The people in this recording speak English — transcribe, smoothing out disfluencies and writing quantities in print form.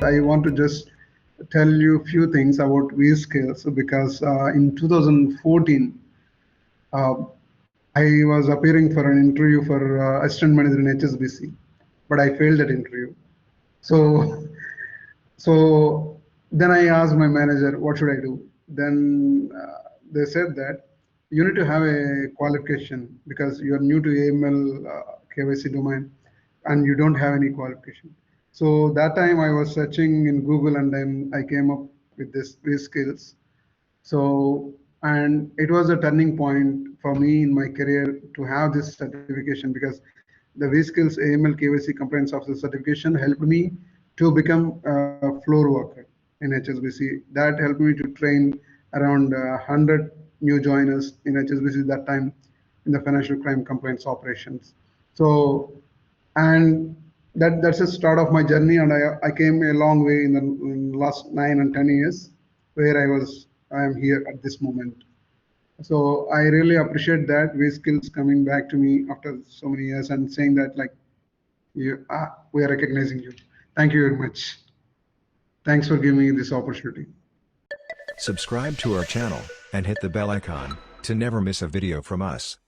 I want to just tell you a few things about Vskills because in 2014, uh, I was appearing for an interview for assistant manager in HSBC, but I failed that interview. So, so then I asked my manager, what should I do? Then they said that you need to have a qualification because you are new to AML KYC domain and you don't have any qualification. So that time I was searching in Google and then I came up with this Vskills. So, and it was a turning point for me in my career to have this certification because the Vskills AML KYC compliance officer certification helped me to become a floor worker in HSBC. That helped me to train around 100 new joiners in HSBC that time in the financial crime compliance operations. So, and that's the start of my journey, and I came a long way in the last 9 and 10 years, where I am here at this moment. So I really appreciate that Vskills coming back to me after so many years and saying that like we are recognizing you. Thank you very much. Thanks for giving me this opportunity. Subscribe to our channel and hit the bell icon to never miss a video from us.